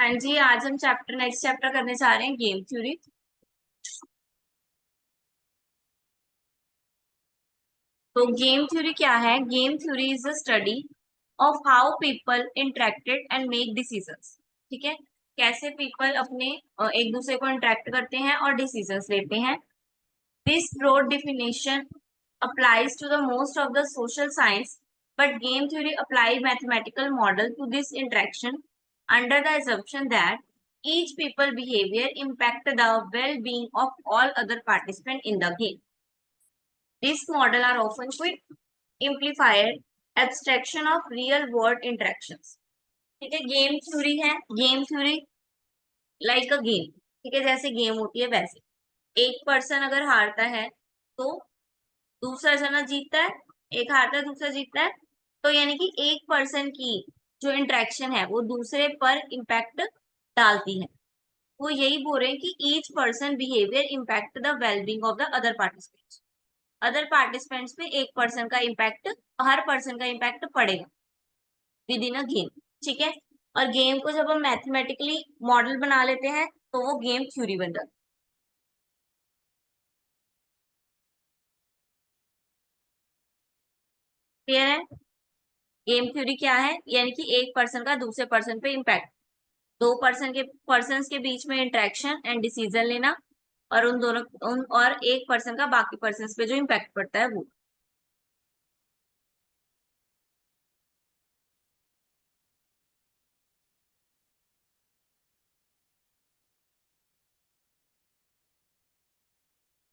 हाँ जी, आज हम नेक्स्ट चैप्टर करने जा रहे हैं गेम थ्योरी। तो गेम थ्योरी क्या है? Game theory is the study of how people interacted and make decisions. ठीक है, कैसे पीपल अपने एक दूसरे को इंटरेक्ट करते हैं और डिसीजंस लेते हैं। This broad definition applies to the most of the social science, but game theory apply mathematical model to this interaction under the assumption that each people behavior impact the well-being of all other participants in the game. These model are often quick, simplified abstraction of real world interactions. ठीक है, game theory है। Game theory like a game. ठीक है, जैसे game होती है वैसे एक पर्सन अगर हारता है तो दूसरा जना जीतता है, एक हारता है दूसरा जीतता है। तो यानी कि एक पर्सन की जो इंटरेक्शन है वो दूसरे पर इम्पैक्ट डालती है। वो यही बोल रहे हैं कि each person behaviour impact the wellbeing of the other participants. Other participants पे एक पर्सन का इम्पैक्ट, हर पर्सन का इम्पैक्ट पड़ेगा विद इन अ गेम। ठीक है, और गेम को जब हम मैथमेटिकली मॉडल बना लेते हैं तो वो गेम थ्योरी बन जाती है। क्लियर है? गेम थ्योरी क्या है? यानी कि एक पर्सन का दूसरे पर्सन पे इम्पैक्ट, दो पर्सन के बीच में इंटरेक्शन एंड डिसीजन लेना, और उन दोनों उन और एक पर्सन का बाकी पर्सन पे जो इम्पैक्ट पड़ता है वो।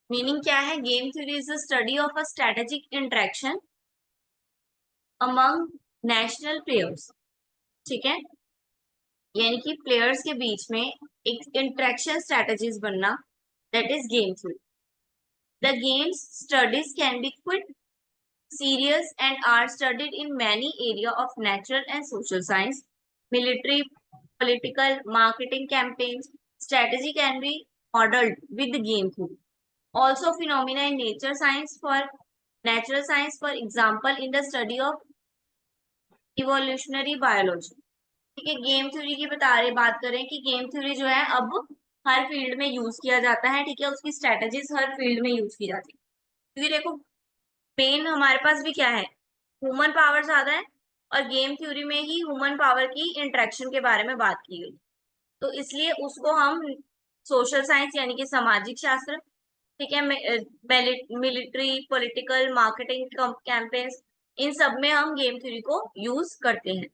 मीनिंग क्या है? Game theory is the study of a strategic interaction among national players. ठीक है, यानी कि प्लेयर्स के बीच में एक इंटरेक्शन स्ट्रेटेजीज बनना, that is game theory. The games studies can be quick, serious, and are studied in many areas of natural and social science, military, political, marketing campaigns. Strategy can be modeled with the game theory. Also, phenomena in nature science for natural science, for example, in the study of evolutionary biology. ठीक है, game theory की बात करें कि game theory जो है अब हर field में यूज किया जाता है। ठीक है, उसकी स्ट्रेटेजीज हर फील्ड में यूज की जाती है। क्योंकि देखो, मेन हमारे पास भी क्या है? ह्यूमन पावर ज्यादा है, और गेम थ्योरी में ही ह्यूमन पावर की इंटरेक्शन के बारे में बात की गई। तो इसलिए उसको हम सोशल साइंस यानी कि सामाजिक शास्त्र, ठीक है, मिलिट्री, पॉलिटिकल, मार्केटिंग कैंपेन्स, इन सब में हम गेम थ्योरी को यूज करते हैं।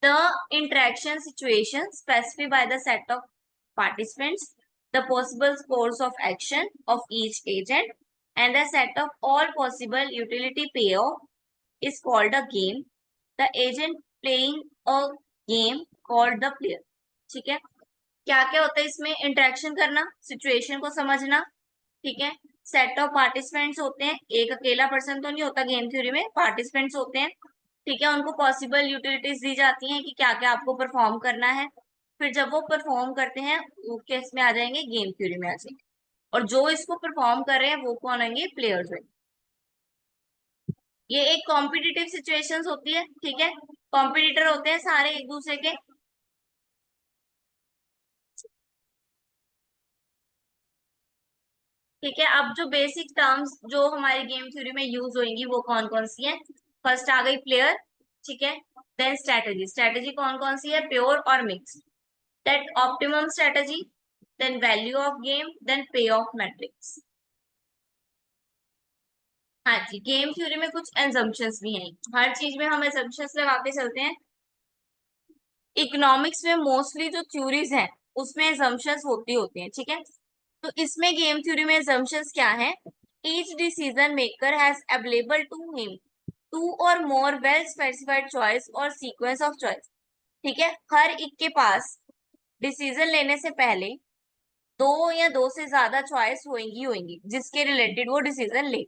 The interaction situation specified by the set of participants, the possible course of action of each agent, and the set of all possible utility payoff is called a game. The agent playing a game called the player. ठीक है, क्या क्या होता है इसमें? Interaction करना, situation को समझना। ठीक है, सेट ऑफ पार्टिसिपेंट्स होते हैं, एक अकेला पर्सन तो नहीं होता गेम थ्योरी में, पार्टिसिपेंट्स होते हैं। ठीक है, उनको पॉसिबल यूटिलिटीज दी जाती हैं कि क्या क्या आपको परफॉर्म करना है। फिर जब वो परफॉर्म करते हैं वो किस में आ जाएंगे? गेम थ्योरी में आ जाएंगे। और जो इसको परफॉर्म कर रहे हैं वो कौन आएंगे? प्लेयर्स हैं। ये एक कॉम्पिटिटिव सिचुएशंस होती है। ठीक है, कॉम्पिटिटर होते हैं सारे एक दूसरे के। ठीक है, अब जो बेसिक टर्म्स जो हमारी गेम थ्योरी में यूज होंगी वो कौन कौन सी है? फर्स्ट आ गई प्लेयर। ठीक है, देन स्ट्रेटेजी। स्ट्रेटेजी कौन कौन सी है? प्योर और mix. That optimum strategy, then value of game, then pay off matrix. हाँ जी, गेम थ्योरी में कुछ एजम्पशंस भी हैं। हर चीज में हम एजम्पशंस लगा के चलते हैं। इकोनॉमिक्स में मोस्टली जो थ्योरीज हैं उसमें एजम्पशंस होती हैं। ठीक है, तो इसमें गेम थ्योरी में एजम्पशंस क्या है? Each decision maker has available to him two और मोर वेल स्पेसिफाइड चॉइस और सीक्वेंस ऑफ चॉइस। ठीक है, हर एक के पास डिसीजन लेने से पहले दो या दो से ज्यादा चॉइस होंगी जिसके रिलेटेड वो डिसीजन ले।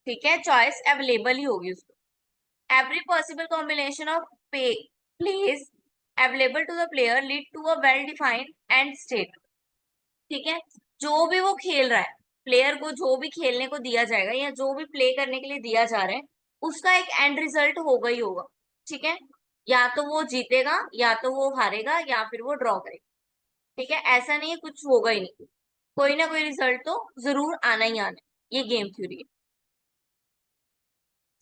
ठीक है, चॉइस अवेलेबल ही होगी उसको। Every possible combination of plays available to the player lead to a well defined end state. ठीक है, जो भी वो खेल रहा है, प्लेयर को जो भी खेलने को दिया जाएगा या जो भी प्ले करने के लिए दिया जा रहा है उसका एक एंड रिजल्ट होगा ही होगा। ठीक है, या तो वो जीतेगा, या तो वो हारेगा, या फिर वो ड्रॉ करेगा। ठीक है, ऐसा नहीं है कुछ होगा ही नहीं, कोई ना कोई रिजल्ट तो जरूर आना ही आना है। ये गेम थ्योरी है।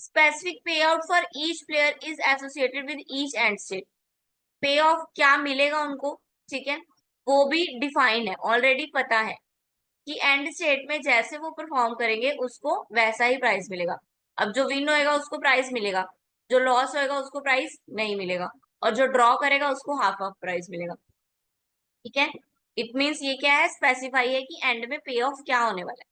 स्पेसिफिक पे out for each player is associated with each and state. पे ऑफ क्या मिलेगा उनको, ठीक है, वो भी डिफाइन है, ऑलरेडी पता है कि एंड स्टेट में जैसे वो परफॉर्म करेंगे उसको वैसा ही प्राइस मिलेगा। अब जो विन होएगा उसको प्राइस मिलेगा, जो लॉस होएगा उसको प्राइस नहीं मिलेगा, और जो ड्रॉ करेगा उसको हाफ ऑफ प्राइस मिलेगा। ठीक है, इट मीन्स ये क्या है, स्पेसिफाई है कि एंड में पे ऑफ क्या होने वाला है।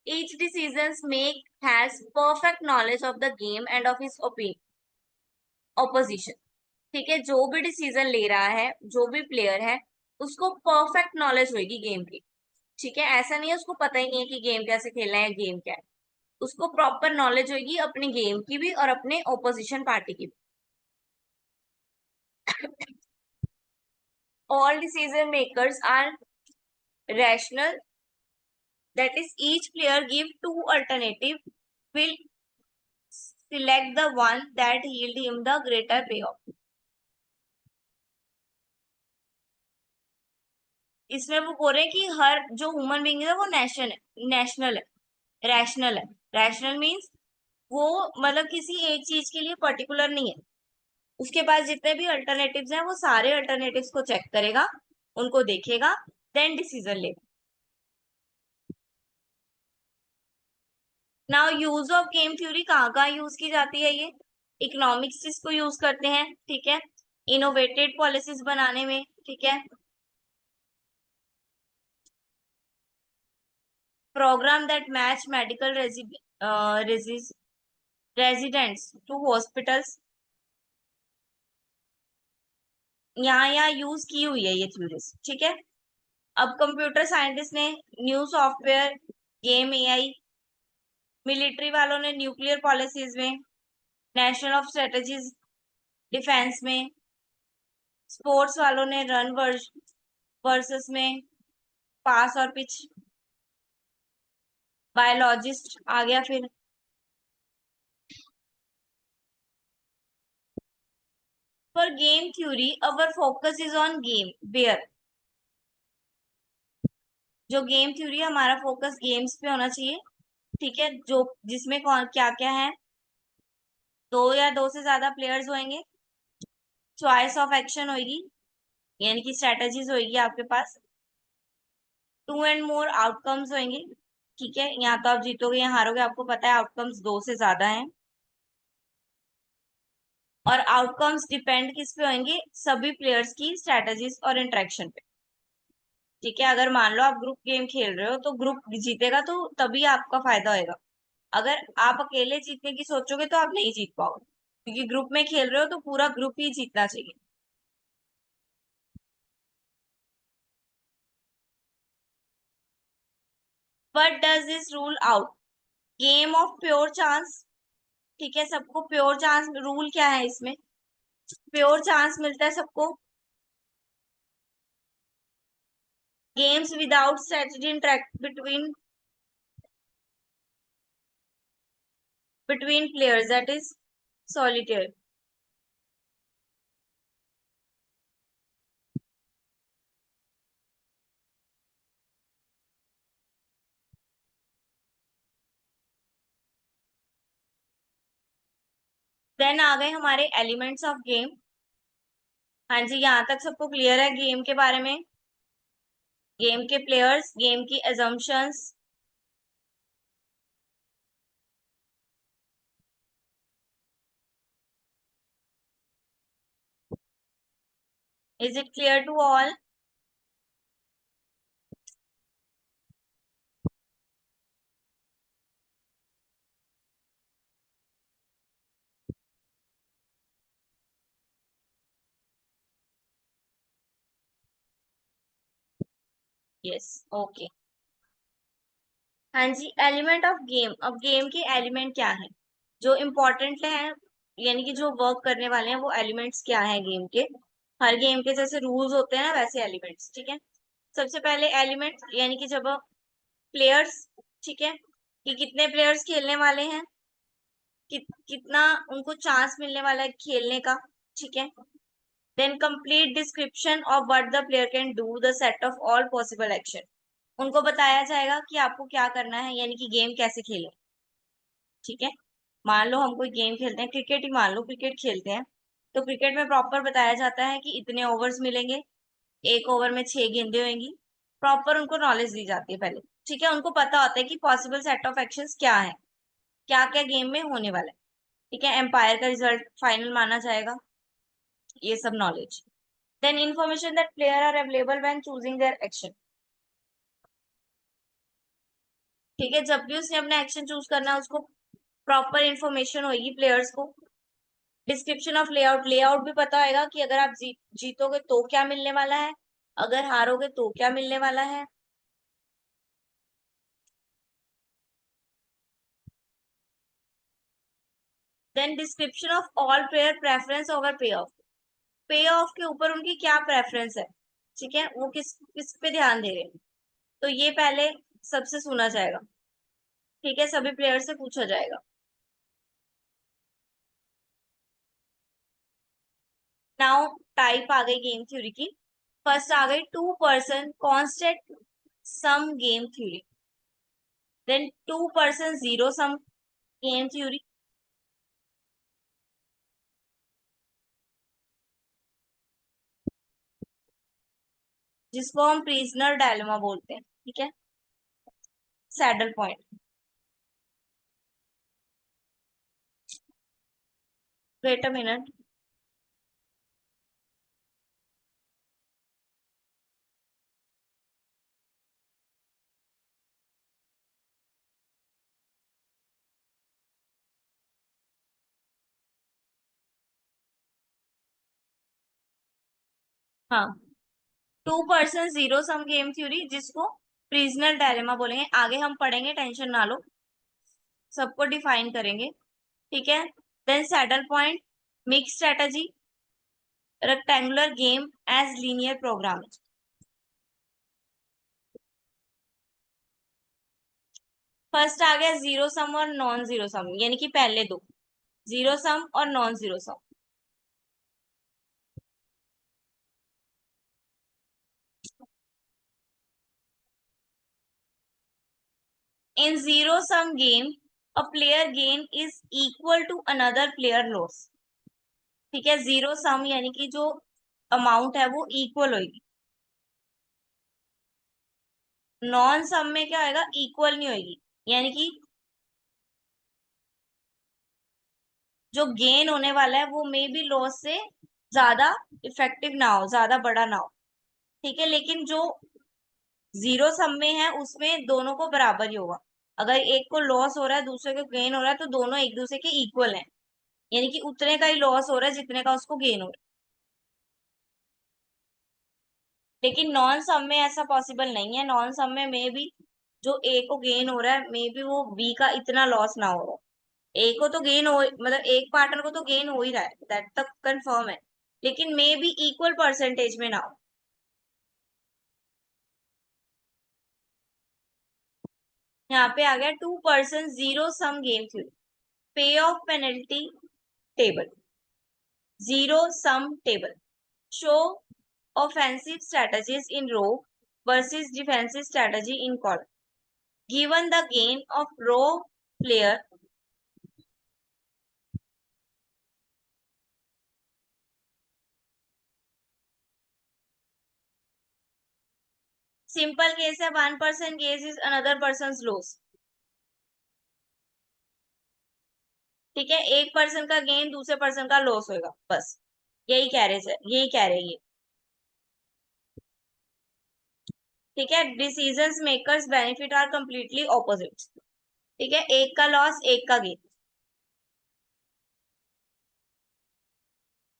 Each decision make has perfect knowledge of the game end of his opinion opposition. ठीक है, जो भी डिसीजन ले रहा है, जो भी प्लेयर है, उसको परफेक्ट नॉलेज होगी गेम की। ठीक है, ऐसा नहीं है उसको पता ही नहीं है कि गेम कैसे खेलना है, गेम क्या है। उसको प्रॉपर नॉलेज होगी अपने गेम की भी और अपने ओपोजिशन पार्टी की भी। All decision makers are rational, that is each player give two alternative, will select the one that yield him the greater payoff। इसमें वो बोल रहे हैं कि हर जो ह्यूमन बीइंग है वो नेशनल है, रैशनल है। रैशनल मीन्स वो मतलब किसी एक चीज के लिए पर्टिकुलर नहीं है, उसके पास जितने भी अल्टरनेटिव्स हैं वो सारे अल्टरनेटिव्स को चेक करेगा, उनको देखेगा, देन डिसीजन लेगा। Now use of game theory कहाँ कहाँ यूज की जाती है ये, इकोनॉमिक्स इसको यूज करते हैं, ठीक है, इनोवेटेड पॉलिसीज बनाने में, ठीक है, program that match medical residents to hospitals, यहाँ यूज की हुई है ये थ्योरीज। ठीक है, अब कंप्यूटर साइंटिस्ट ने new software, game AI, military वालों ने न्यूक्लियर पॉलिसीज में, नेशनल ऑफ स्ट्रेटजीज डिफेंस में, स्पोर्ट्स वालों ने रन वर्सेस में, पास और पिच, बायोलॉजिस्ट आ गया फिर। For game theory our focus is on game where, जो गेम थ्योरी हमारा फोकस गेम्स पे होना चाहिए। ठीक है, जो जिसमें कौन क्या क्या है, दो या दो से ज्यादा प्लेयर्स होंगे, चॉइस ऑफ एक्शन होगी, यानी कि स्ट्रेटजीज होगी आपके पास, टू एंड मोर आउटकम्स होंगे। ठीक है, यहाँ तो आप जीतोगे या हारोगे आपको पता है, आउटकम्स दो से ज्यादा हैं, और आउटकम्स डिपेंड किस पे होंगे, सभी प्लेयर्स की स्ट्रेटजीज और इंटरेक्शन पे। ठीक है, अगर मान लो आप ग्रुप गेम खेल रहे हो तो ग्रुप जीतेगा तो तभी आपका फायदा होगा। अगर आप अकेले जीतने की सोचोगे तो आप नहीं जीत पाओगे, क्योंकि ग्रुप में खेल रहे हो तो पूरा ग्रुप ही जीतना चाहिए। But does this rule out game of pure chance. ठीक है, सबको प्योर चांस, रूल क्या है इसमें, प्योर चांस मिलता है सबको। Games without strategy interact between players, that is solitaire. Then आ गए हमारे एलिमेंट्स ऑफ गेम। हाँ जी, यहाँ तक सबको क्लियर है गेम के बारे में, गेम के प्लेयर्स, गेम की assumptions. Is it clear to all? Yes, okay. हाँ जी, एलिमेंट ऑफ गेम, अब गेम के एलिमेंट क्या है जो इम्पोर्टेंट है, यानी कि जो वर्क करने वाले हैं वो एलिमेंट्स क्या है गेम के। हर गेम के जैसे रूल्स होते हैं ना वैसे एलिमेंट्स। ठीक है, सबसे पहले एलिमेंट यानी कि जब प्लेयर्स, ठीक है, कि कितने प्लेयर्स खेलने वाले हैं, कितना उनको चांस मिलने वाला है खेलने का, ठीक है। Then complete description of what the player can do, the set of all possible action. उनको बताया जाएगा कि आपको क्या करना है, यानी कि गेम कैसे खेलें, ठीक है। मान लो हम कोई गेम खेलते हैं, क्रिकेट ही मान लो, क्रिकेट खेलते हैं, तो क्रिकेट में प्रॉपर बताया जाता है कि इतने ओवर्स मिलेंगे, एक ओवर में 6 गेंदें होंगी। प्रॉपर उनको नॉलेज दी जाती है पहले, ठीक है। उनको पता होता है कि पॉसिबल सेट ऑफ एक्शंस क्या है, क्या क्या गेम में होने वाला है, ठीक है। एम्पायर का रिजल्ट फाइनल माना जाएगा, ये सब knowledge. Then information that player are available when choosing their action, ठीक है। जब भी उसने अपना एक्शन चूज करना है, उसको प्रॉपर इंफॉर्मेशन होगी प्लेयर्स को। डिस्क्रिप्शन ऑफ लेआउट, लेआउट भी पता होगा कि अगर आप जीतोगे तो क्या मिलने वाला है, अगर हारोगे तो क्या मिलने वाला है। Then description of all player preference over pay off, pay off के ऊपर उनकी क्या प्रेफरेंस है, ठीक है, वो किस किस पे ध्यान दे रहे हैं, तो ये पहले सबसे सुना जाएगा, ठीक है, सभी प्लेयर से पूछा जाएगा। नाउ टाइप आ गई गेम थ्योरी की। फर्स्ट आ गई two person constant sum game theory, then two person zero sum game theory, जिसको हम प्रिजनर डायलेमा बोलते हैं, ठीक है। Saddle point, wait a minute. हाँ, two person zero sum game theory, जिसको प्रिजनर डायलेमा बोलेंगे, आगे हम पढ़ेंगे, टेंशन ना लो, सबको डिफाइन करेंगे, ठीक है। Then saddle point, mix strategy, rectangular game as linear program. First आ गया जीरो सम और नॉन जीरो सम, यानी कि पहले दो, जीरो सम और non zero sum. In zero sum game a player gain is equal to another player loss, ठीक है। जीरो सम यानी कि जो अमाउंट है वो इक्वल होगी, नॉन सम में क्या होगा, इक्वल नहीं होगी, यानी कि जो गेन होने वाला है वो मे बी लॉस से ज्यादा इफेक्टिव ना हो, ज्यादा बड़ा ना हो, ठीक है। लेकिन जो जीरो सम में है उसमें दोनों को बराबर ही होगा। अगर एक को लॉस हो रहा है, दूसरे को गेन हो रहा है, तो दोनों एक दूसरे के इक्वल हैं, यानी कि उतने का ही लॉस हो रहा है जितने का उसको गेन हो रहा है। लेकिन नॉन सम में ऐसा पॉसिबल नहीं है, नॉन सम में मे बी जो ए को गेन हो रहा है, मे बी वो बी का इतना लॉस ना हो रहा है। ए को तो गेन हो, मतलब एक पार्टनर को तो गेन हो ही रहा है, दैट तक कंफर्म है, लेकिन मे बी इक्वल परसेंटेज में ना हो। यहाँ पे आ गया two person zero sum game theory, payoff penalty table, zero sum table, show offensive strategies in row versus defensive strategy in column. Given the gain of row player, simple case है, one person gains is another person loss, ठीक है। एक person का gain दूसरे person का loss होगा, बस यही कह रहे, यही कह रहे ये, ठीक है। Decision makers benefit are completely opposite, ठीक है, एक का लॉस एक का गेन।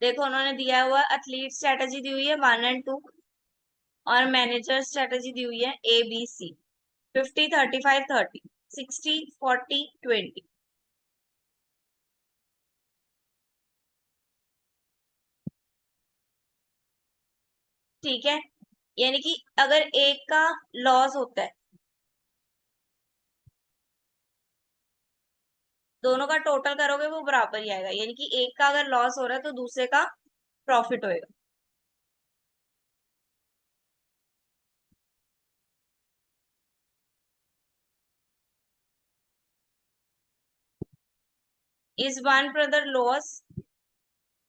देखो उन्होंने दिया हुआ एथलीट स्ट्रेटेजी दी हुई है 1 और 2, और मैनेजर स्ट्रेटेजी दी हुई है ABC, 50 35 30, 60 40 20, ठीक है। यानी कि अगर एक का लॉस होता है, दोनों का टोटल करोगे वो बराबर ही आएगा, यानी कि एक का अगर लॉस हो रहा है तो दूसरे का प्रॉफिट होएगा। Is one brother loss,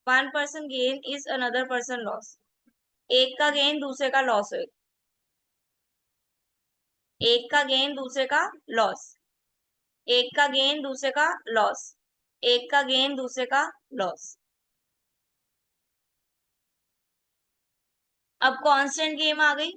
one person gain is another person loss. एक का गेन दूसरे का लॉस होएगा, एक का गेन दूसरे का लॉस, एक का गेन दूसरे का लॉस, एक का गेन दूसरे का लॉस। अब कांस्टेंट गेम आ गई।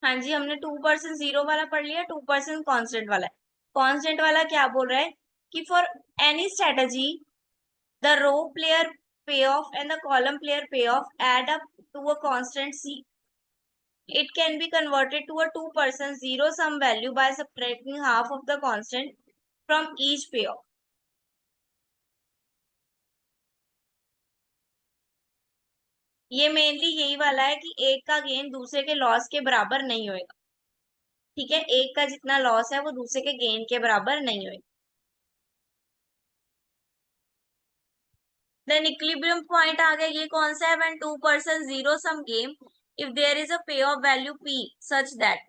हाँ जी, हमने 2% जीरो वाला पढ़ लिया, 2% कांस्टेंट वाला है। कांस्टेंट वाला क्या बोल रहा है कि for any strategy the row player payoff and the column player payoff add up to a constant C, it can be converted to a 2% zero sum value by subtracting half of the constant from each payoff। ये mainly यही वाला है कि एक का gain दूसरे के loss के बराबर नहीं होएगा। ठीक है, एक का जितना लॉस है वो दूसरे के गेन के बराबर नहीं होएगा। देन इक्विलिब्रियम पॉइंट आ गया, ये कौन सा है? When 2% zero sum game if there is a payoff value p such that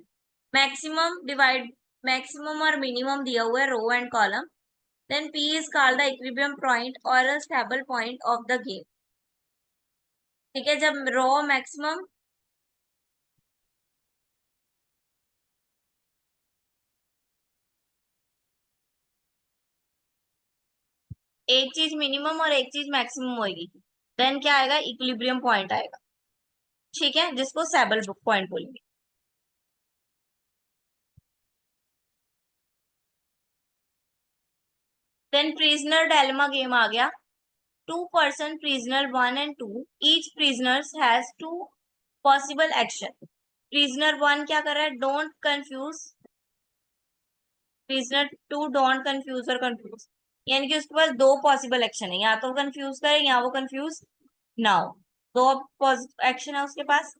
maximum divide maximum और मिनिमम दिया हुआ है row and column, then p is called the equilibrium point or a stable point of the game। ठीक है, जब रो maximum, एक चीज minimum और एक चीज मैक्सिमम होगी, देन क्या आएगा? इक्विलिब्रियम पॉइंट आएगा। ठीक है, जिसको सैबल पॉइंट बोलेंगे। देन प्रिजनर डायलेमा गेम आ गया। 2% prisoner 1 and 2, each prisoner has two possible action। prisoner 1 क्या कर रहा है? Don't confuse, prisoner 2 don't confuse और कंफ्यूज, यानी कि उसके पास दो पॉसिबल एक्शन है, या तो वो कंफ्यूज करे या वो कंफ्यूज ना हो। दो एक्शन है उसके पास।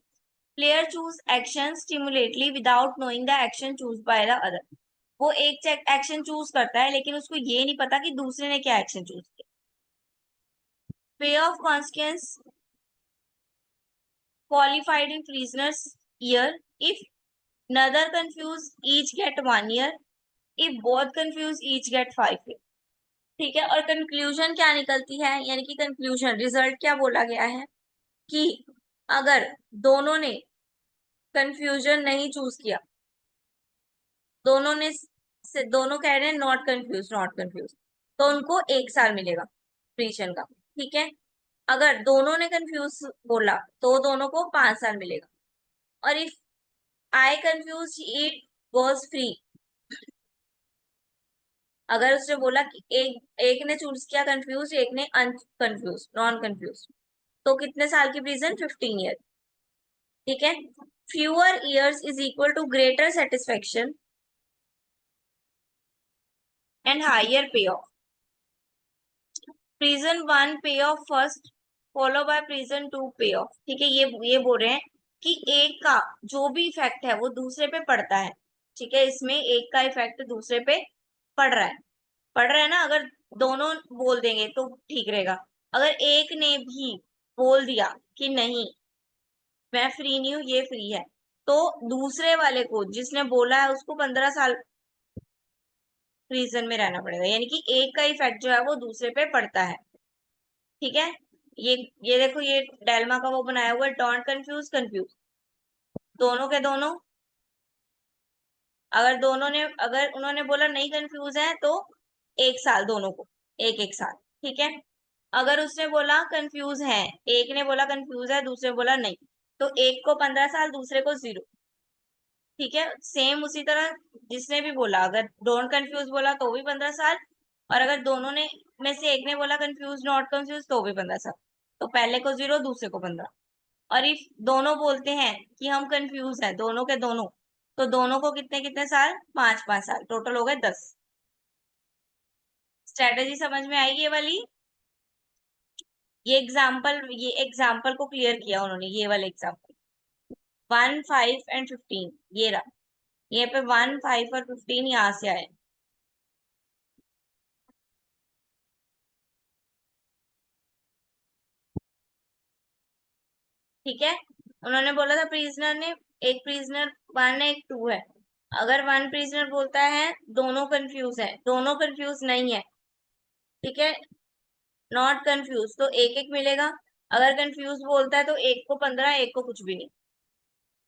Player choose action simultaneously without knowing the action choose by the other. वो एक एक्शन चूज करता है लेकिन उसको ये नहीं पता कि दूसरे ने क्या एक्शन चूज किया। पे of consequence qualified in prisoners year if neither confused each get 1 year, if both confused each get 5 year। ठीक है, और कंक्लूजन क्या निकलती है, यानी कि कंक्लूजन रिजल्ट क्या बोला गया है कि अगर दोनों ने कंफ्यूजन नहीं चूज किया, दोनों ने दोनों कह रहे हैं नॉट कंफ्यूज नॉट कंफ्यूज, तो उनको 1 साल मिलेगा प्रीशन का। ठीक है, अगर दोनों ने कंफ्यूज बोला तो दोनों को 5 साल मिलेगा। और if I confuse it was free, अगर उसने बोला कि एक ने चूज किया कंफ्यूज, एक ने अनकंफ्यूज नॉन कंफ्यूज, तो कितने साल की प्रिजन? 15 ईयर। ठीक है, fewer years is equal to greater satisfaction and higher pay off. Prison 1 pay off first follow by prison 2 pay of. ठीक है, ये बोल रहे हैं कि एक का जो भी इफेक्ट है वो दूसरे पे पड़ता है। ठीक है, इसमें एक का इफेक्ट दूसरे पे पड़ रहा है, पढ़ रहे हैं ना। अगर दोनों बोल देंगे तो ठीक रहेगा। अगर एक ने भी बोल दिया कि नहीं मैं फ्री नहीं हूं, ये फ्री है, तो दूसरे वाले को जिसने बोला है उसको 15 साल प्रिजन में रहना पड़ेगा। यानी कि एक का इफेक्ट जो है वो दूसरे पे पड़ता है। ठीक है, ये देखो, ये डेल्मा का वो बनाया हुआ है, डोंट कंफ्यूज कंफ्यूज। दोनों के दोनों, अगर उन्होंने बोला नहीं कंफ्यूज है तो 1 साल दोनों को, एक एक साल। ठीक है, अगर उसने बोला कंफ्यूज है, एक ने बोला कंफ्यूज है, दूसरे ने बोला नहीं, तो एक को 15 साल, दूसरे को 0। ठीक है, सेम उसी तरह जिसने भी बोला, अगर डोंट कंफ्यूज बोला तो भी 15 साल, और अगर दोनों ने में से एक ने बोला कंफ्यूज नॉट कंफ्यूज तो भी 15 साल। तो पहले को 0, दूसरे को 15। और इफ दोनों बोलते हैं कि हम कंफ्यूज हैं, दोनों के दोनों, तो दोनों को कितने कितने साल, 5-5 साल, टोटल हो गए 10। स्ट्रेटेजी समझ में आई ये वाली? ये एग्जाम्पल को क्लियर किया उन्होंने, ये वाले एग्जाम्पल 1, 5 एंड 15। ये रहा, ये पे 1, 5 और 15 यहाँ से आए। ठीक है, उन्होंने बोला था प्रिजनर ने, एक प्रिजनर 1 है, एक 2 है। अगर 1 प्रिजनर बोलता है दोनों कंफ्यूज है, दोनों कंफ्यूज नहीं है, ठीक है, नॉट कंफ्यूज, तो एक एक मिलेगा। अगर कंफ्यूज बोलता है तो एक को 15, एक को कुछ भी नहीं।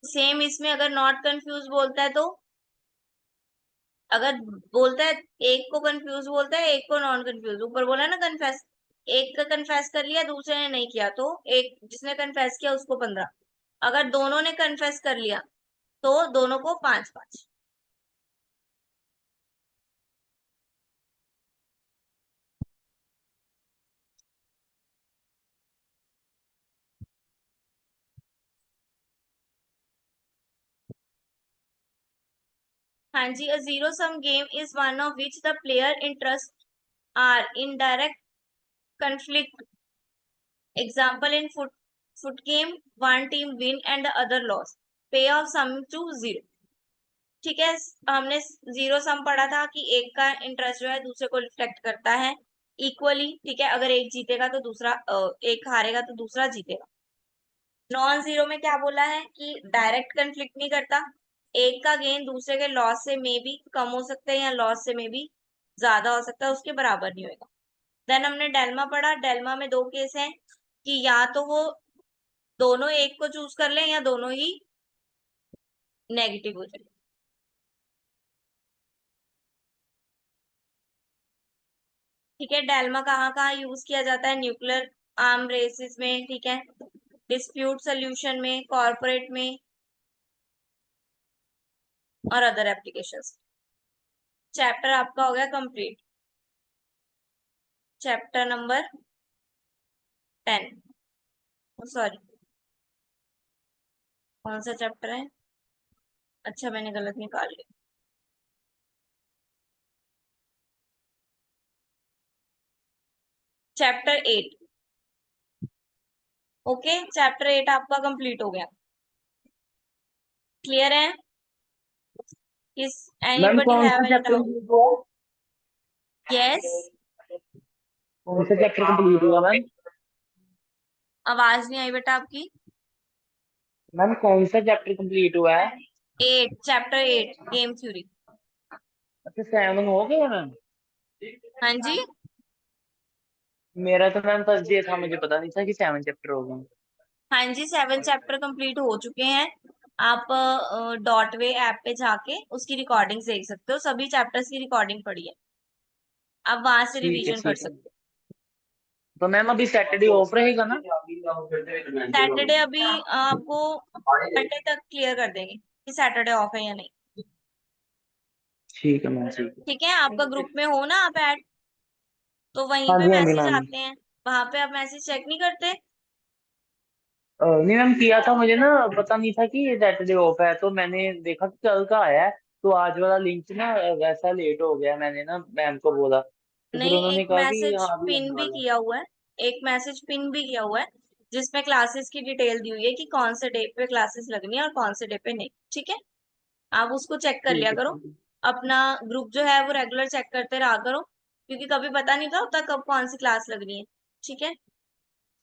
सेम इसमें अगर नॉट कंफ्यूज बोलता है तो, अगर बोलता है एक को कंफ्यूज बोलता है, एक को नॉन कंफ्यूज, ऊपर बोला ना कन्फेस, एक का कन्फेस कर लिया, दूसरे ने नहीं किया, तो एक जिसने कन्फेस किया उसको 15। अगर दोनों ने कन्फेस कर लिया तो दोनों को 5-5। हाँ जी, a zero sum game is one of which the player interests are in direct conflict. Example in foot game, one team win and the other loss. Payoff sum to 0। ठीक है, हमने जीरो सम पढ़ा था कि एक का interest जो है दूसरे को रिफ्लेक्ट करता है इक्वली। ठीक है, अगर एक जीतेगा तो दूसरा एक हारेगा तो दूसरा जीतेगा। नॉन जीरो में क्या बोला है कि डायरेक्ट कंफ्लिक्ट नहीं करता, एक का गेन दूसरे के लॉस से में भी कम हो सकता है या लॉस से में भी ज्यादा हो सकता है, उसके बराबर नहीं होगा। देन हमने डेल्मा पढ़ा, डेल्मा में 2 केस हैं कि या तो वो दोनों एक को चूज कर लें या दोनों ही नेगेटिव हो जाए। ठीक है, डेल्मा कहाँ कहाँ यूज किया जाता है, न्यूक्लियर आर्म रेसेस में, ठीक है, डिस्प्यूट सोल्यूशन में, कॉर्पोरेट में, और अदर एप्लीकेशंस। चैप्टर आपका हो गया कंप्लीट, चैप्टर नंबर 10। सॉरी, कौन सा चैप्टर है? अच्छा, मैंने गलत निकाल लिया। चैप्टर 8। ओके, चैप्टर 8 आपका कंप्लीट हो गया। क्लियर है? किस मैम एनीबॉडी कौन सा have any chapter doubt? Complete हुआ? यस। कौन सा चैप्टर कंप्लीट हुआ मैम? आवाज नहीं आई बेटा आपकी। मैम कौन सा चैप्टर कंप्लीट हुआ है? 8, चैप्टर 8 गेम थ्योरी। अच्छा 7 हो गया मैम। हाँ जी, मेरा तो मैम फर्स्ट डे था, मुझे पता नहीं था कि 7 चैप्टर हो गए। हाँ जी, 7 चैप्टर कंप्लीट हो चुके हैं। आप डॉट वे ऐप पे जाके उसकी रिकॉर्डिंग देख सकते हो, सभी चैप्टर्स की रिकॉर्डिंग पड़ी है, आप वहां से ठीक है रिवीजन कर ठीक है। सकते हो। तो मैम अभी सैटरडे ऑफ रहेगा ना? सैटरडे अभी आपको मंडे तक क्लियर कर देंगे कि सैटरडे ऑफ है या नहीं। ठीक है मैम ठीक है। ठीक है, आपका ग्रुप में हो ना आप ऐड, तो वहीं हाँ पे जी हाँ जी मैसेज मैम। आते हैं, वहां पे आप मैसेज चेक नहीं करते? नहीं मैम, किया था, मुझे ना पता नहीं था कि ये सैटरडे ऑफ है, तो मैंने देखा कि कल का आया है, तो आज वाला लिंक ना वैसा लेट हो गया, मैंने ना मैम को बोला तो फिर नहीं, उन्होंने एक कहा कि मैसेज हाँ अभी पिन होने भी वाला है। किया हुआ है। एक मैसेज पिन भी किया हुआ है जिसमें क्लासेस की डिटेल दी हुई है कि कौन से डे पे क्लासेस लगनी है और कौन से डे पे नहीं। ठीक है, आप उसको चेक कर ठीक लिया है करो। ठीक है। अपना ग्रुप जो है वो रेगुलर चेक करते रहा करो, क्योंकि कभी पता नहीं होता कब कौन सी क्लास लगनी है। ठीक है।